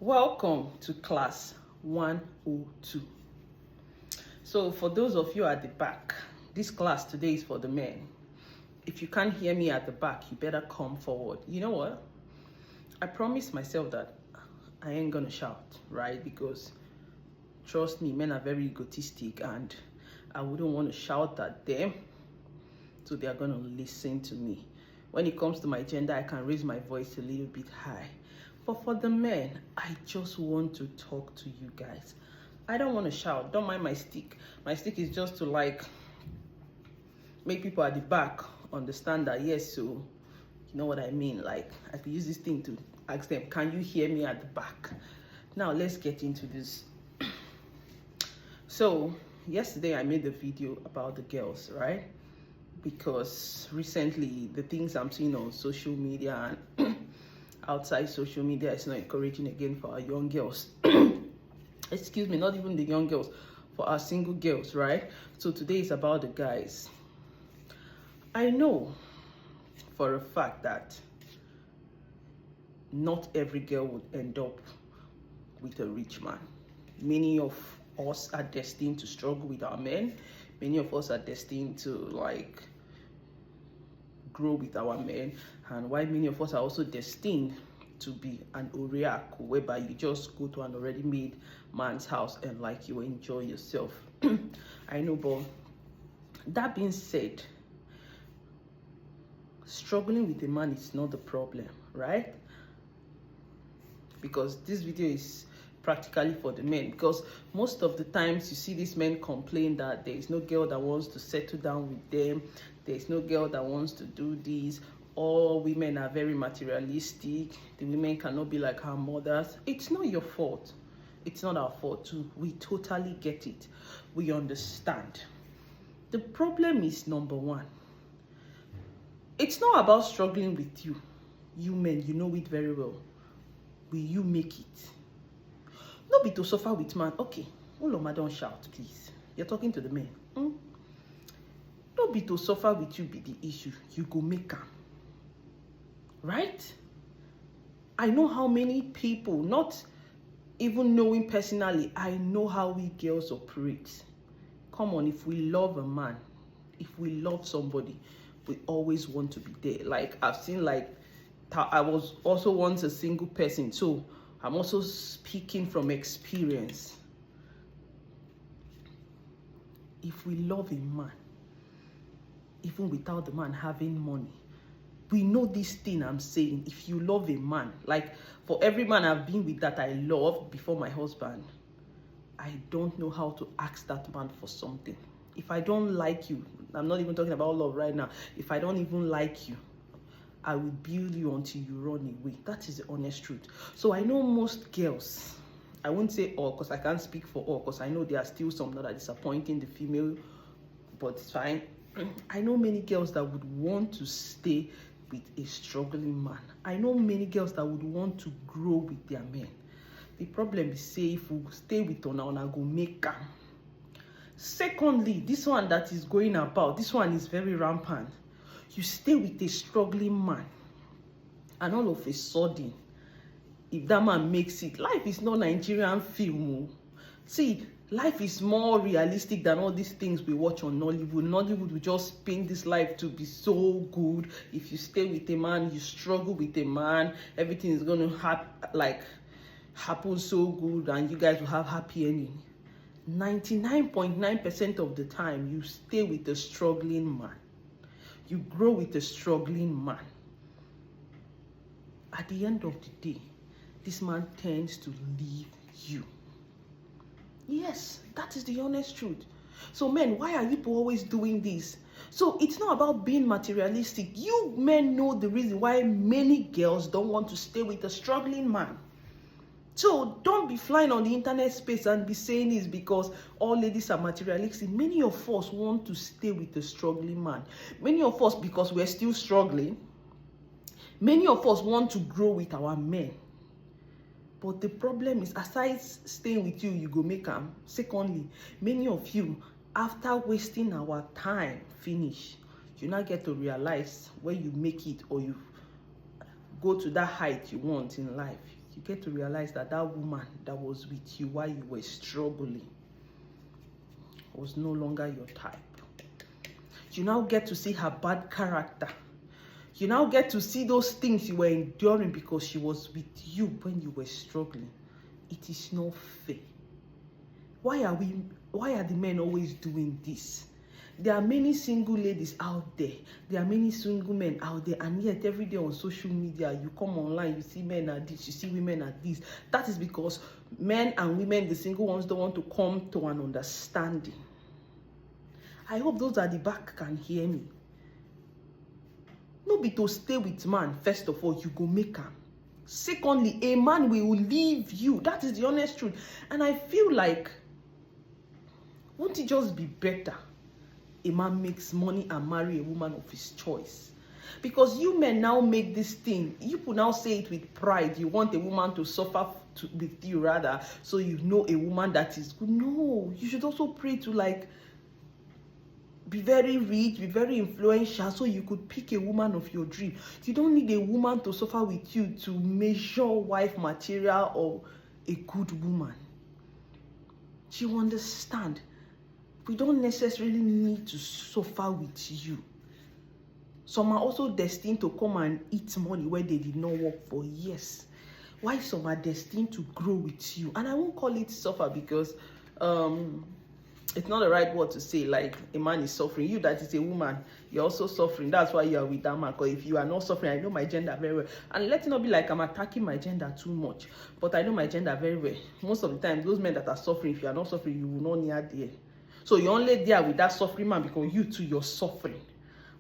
Welcome to class 102. So for those of you at the back, this class today is for the men. If you can't hear me at the back, you better come forward. You know what? I promised myself that I ain't gonna shout, right? Because trust me, men are very egotistic and I wouldn't want to shout at them, so they are gonna listen to me. When it comes to my gender, I can raise my voice a little bit high. But for the men, I just want to talk to you guys. I don't want to shout. Don't mind my stick. My stick is just to make people at the back understand that yes, so you know what I mean. Like I could use this thing to ask them, can you hear me at the back? Now let's get into this. So yesterday I made a video about the girls, right? Because recently the things I'm seeing on social media and outside social media is not encouraging again for our young girls. Excuse me, not even the young girls, for our single girls, right? So today is about the guys. I know for a fact that not every girl would end up with a rich man. Many of us are destined to struggle with our men. Many of us are destined to grow with our men, and while many of us are also destined to be an oriaku, whereby you just go to an already made man's house and you enjoy yourself. I know, but that being said, struggling with a man is not the problem, right? Because this video is practically for the men, because most of the times you see these men complain that there is no girl that wants to settle down with them, there is no girl that wants to do this, all women are very materialistic, the women cannot be like our mothers. It's not your fault, it's not our fault too. We totally get it, we understand. The problem is, number one, it's not about struggling with you. You men, you know it very well. Will you make it? No be to suffer with man. Okay, Uloma, don't shout, please. You're talking to the men. No be to suffer with you be the issue. You go make am. Right? I know how many people, not even knowing personally, I know how we girls operate. Come on, if we love a man, if we love somebody, we always want to be there. Like I've seen, I was also once a single person, so I'm also speaking from experience. If we love a man, even without the man having money, we know this thing I'm saying. If you love a man, like for every man I've been with that I loved before my husband, I don't know how to ask that man for something. If I don't like you, I'm not even talking about love right now. If I don't even like you, I will build you until you run away. That is the honest truth. So I know most girls, I won't say all because I can't speak for all, because I know there are still some that are disappointing the female, but it's fine. I know many girls that would want to stay with a struggling man. I know many girls that would want to grow with their men. The problem is, say, if we stay with una go make am. Secondly, this one that is going about, this one is very rampant. You stay with a struggling man, and all of a sudden, if that man makes it, life is not Nigerian film. See, life is more realistic than all these things we watch on Nollywood. Nollywood will just paint this life to be so good. If you stay with a man, you struggle with a man, everything is going to happen so good, and you guys will have happy ending. 99.9% of the time, you stay with a struggling man. You grow with a struggling man. At the end of the day, this man tends to leave you. Yes, that is the honest truth. So men, why are you always doing this? So it's not about being materialistic. You men know the reason why many girls don't want to stay with a struggling man. So don't be flying on the internet space and be saying this because all ladies are materialistic. Many of us want to stay with a struggling man. Many of us, because we're still struggling, many of us want to grow with our men. But the problem is, aside staying with you, you go make them. Secondly, many of you, after wasting our time, finish, you now get to realize when you make it or you go to that height you want in life, you get to realize that that woman that was with you while you were struggling was no longer your type. You now get to see her bad character. You now get to see those things you were enduring because she was with you when you were struggling. It is not fair. Why are the men always doing this? There are many single ladies out there. There are many single men out there. And yet every day on social media, you come online, you see men are this, you see women are this. That is because men and women, the single ones, don't want to come to an understanding. I hope those at the back can hear me. No be to stay with man, first of all, you go make am. Secondly, a man will leave you. That is the honest truth. And I feel like, won't it just be better a man makes money and marry a woman of his choice? Because you men now make this thing, you could now say it with pride. You want a woman to suffer with you rather, so you know a woman that is good. No, you should also pray to like be very rich, be very influential, so you could pick a woman of your dream. You don't need a woman to suffer with you to measure wife material or a good woman. Do you understand? We don't necessarily need to suffer with you. Some are also destined to come and eat money where they did not work for years. Why some are destined to grow with you? And I won't call it suffer because it's not the right word to say, like a man is suffering. You that is a woman, you're also suffering. That's why you are with that man. Because if you are not suffering, I know my gender very well. And let it not be like I'm attacking my gender too much. But I know my gender very well. Most of the time, those men that are suffering, if you are not suffering, you will not near there. So you're only there with that suffering man because you too, you're suffering.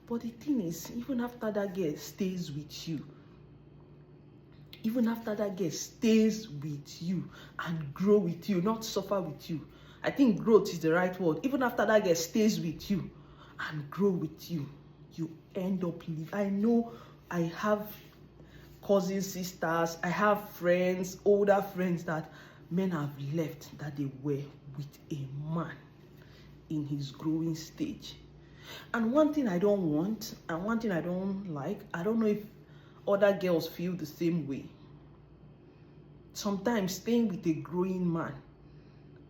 But the thing is, even after that girl stays with you, even after that girl stays with you and grow with you, not suffer with you. I think growth is the right word. Even after that girl stays with you and grow with you, you end up living. I know I have cousin sisters, I have friends, older friends that men have left that they were with a man in his growing stage. And one thing I don't want, and one thing I don't like, I don't know if other girls feel the same way. Sometimes staying with a growing man,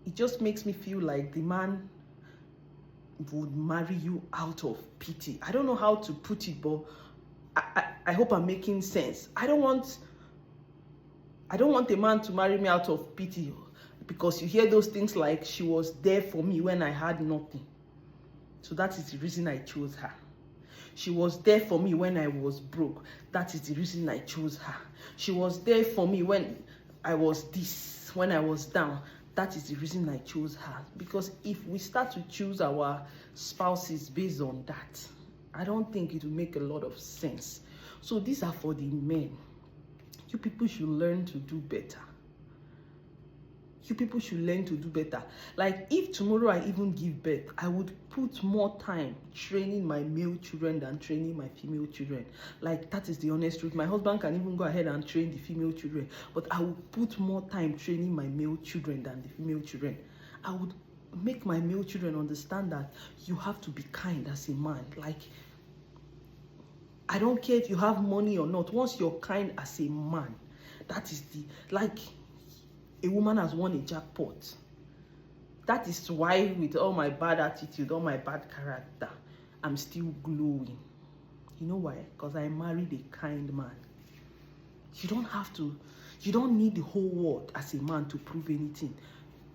it just makes me feel like the man would marry you out of pity. I don't know how to put it, but I hope I'm making sense. I don't want a man to marry me out of pity, because you hear those things like she was there for me when I had nothing. So that is the reason I chose her. She was there for me when I was broke. That is the reason I chose her. She was there for me when I was this, when I was down. That is the reason I chose her. Because if we start to choose our spouses based on that, I don't think it will make a lot of sense. So these are for the men. You people should learn to do better. You people should learn to do better. Like if tomorrow I even give birth, I would put more time training my male children than training my female children. Like that is the honest truth. My husband can even go ahead and train the female children, but I would put more time training my male children than the female children. I would make my male children understand that you have to be kind as a man. Like, I don't care if you have money or not. Once you're kind as a man, that is the, like, a woman has won a jackpot. That is why with all my bad attitude, all my bad character, I'm still glowing. You know why? Because I married a kind man. You don't have to, you don't need the whole world as a man to prove anything.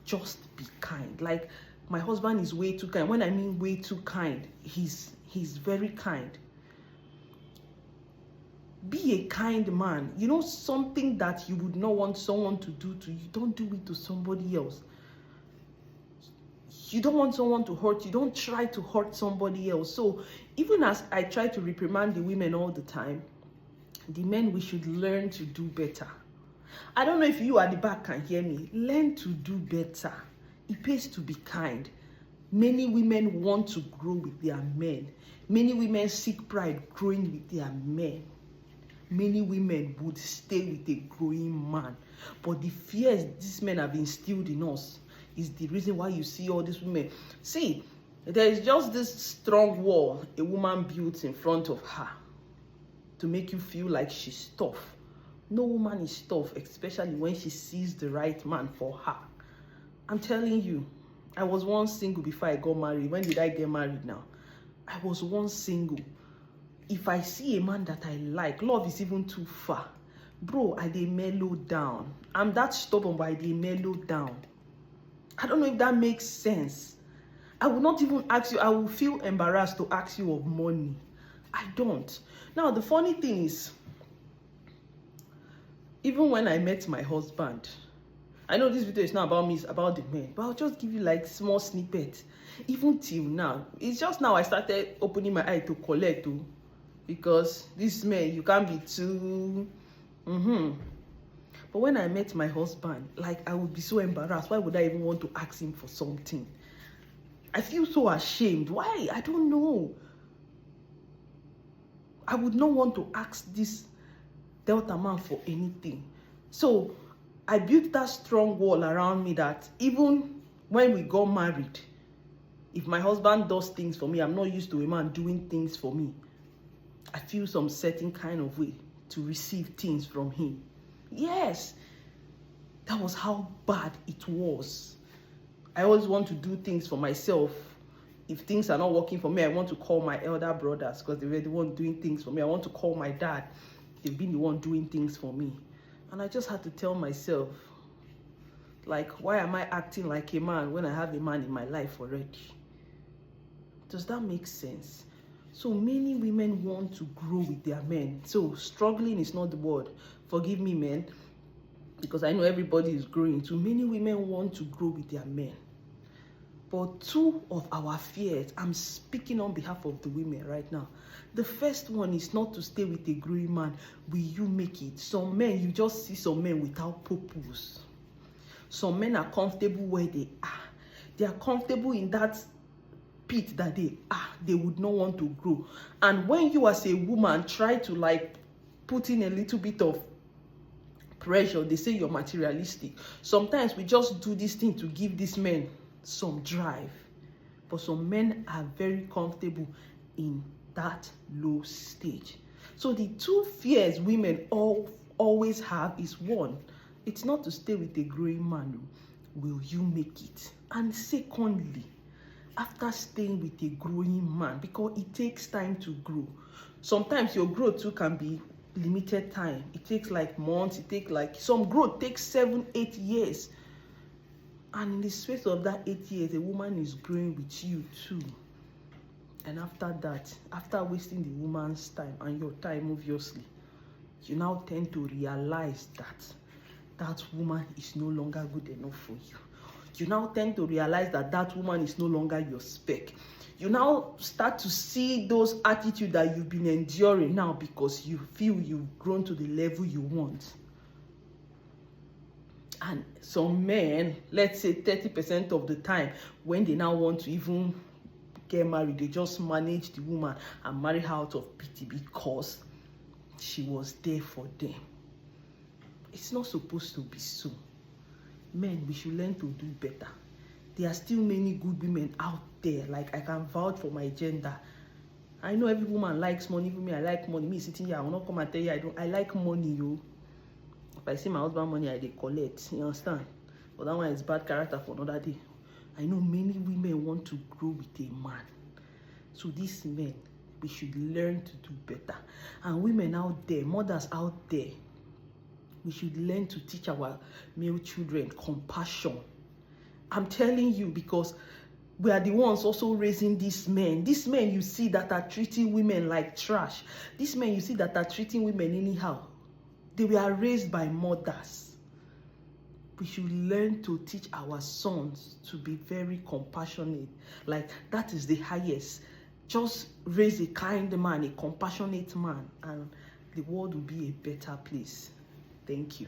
Just be kind. Like, my husband is way too kind. When I mean way too kind, he's very kind. Be a kind man. You know, something that you would not want someone to do to you, don't do it to somebody else. You don't want someone to hurt you. Don't try to hurt somebody else. So even as I try to reprimand the women all the time, the men, we should learn to do better. I don't know if you at the back can hear me. Learn to do better. It pays to be kind. Many women want to grow with their men. Many women seek pride growing with their men. Many women would stay with a growing man. But the fears these men have instilled in us is the reason why you see all these women. See, there is just this strong wall a woman builds in front of her to make you feel like she's tough. No woman is tough, especially when she sees the right man for her. I'm telling you, I was once single before I got married. When did I get married now? I was once single. If I see a man that I like, love is even too far. Bro, I dey mellow down. I'm that stubborn, but I dey mellow down. I don't know if that makes sense. I will not even ask you. I will feel embarrassed to ask you of money. I don't. Now, the funny thing is, even when I met my husband, I know this video is not about me, it's about the men, but I'll just give you like small snippets. Even till now, it's just now I started opening my eye to collect too, because this man, you can't be too. But when I met my husband, like, I would be so embarrassed. Why would I even want to ask him for something? I feel so ashamed. Why? I don't know. I would not want to ask this Delta man for anything. So I built that strong wall around me that even when we got married, if my husband does things for me, I'm not used to a man doing things for me. I feel some certain kind of way to receive things from him. Yes, that was how bad it was. I always want to do things for myself. If things are not working for me, I want to call my elder brothers because they were the one doing things for me. I want to call my dad. They've been the one doing things for me. And I just had to tell myself, like, why am I acting like a man when I have a man in my life already? Does that make sense? So many women want to grow with their men. So struggling is not the word. Forgive me, men, because I know everybody is growing. Too many women want to grow with their men. But two of our fears, I'm speaking on behalf of the women right now. The first one is not to stay with a growing man. Will you make it? Some men, you just see some men without purpose. Some men are comfortable where they are. They are comfortable in that pit that they are. They would not want to grow. And when you as a woman try to like put in a little bit of pressure, they say you're materialistic. Sometimes we just do this thing to give these men some drive. But some men are very comfortable in that low stage. So the two fears women always have is, one, it's not to stay with a growing man. Will you make it? And secondly, after staying with a growing man, because it takes time to grow. Sometimes your growth too can be limited time. It takes like months. It takes like, some growth takes 7-8 years. And in the space of that 8 years, a woman is growing with you too. And after that, after wasting the woman's time and your time, obviously, you now tend to realize that that woman is no longer good enough for you. You now tend to realize that that woman is no longer your spec. You now start to see those attitudes that you've been enduring now because you feel you've grown to the level you want. And some men, let's say 30% of the time, when they now want to even get married, they just manage the woman and marry her out of pity because she was there for them. It's not supposed to be so. Men, we should learn to do better. There are still many good women out there. Like, I can vouch for my gender. I know every woman likes money. Even me, I like money. Me sitting here, I will not come and tell you I like money, yo. If I see my husband money, I dey collect. You understand? But that one is bad character for another day. I know many women want to grow with a man. So these men, we should learn to do better. And women out there, mothers out there, we should learn to teach our male children compassion. I'm telling you, because we are the ones also raising these men. These men you see that are treating women like trash. These men you see that are treating women anyhow. They were raised by mothers. We should learn to teach our sons to be very compassionate. Like, that is the highest. Just raise a kind man, a compassionate man, and the world will be a better place. Thank you.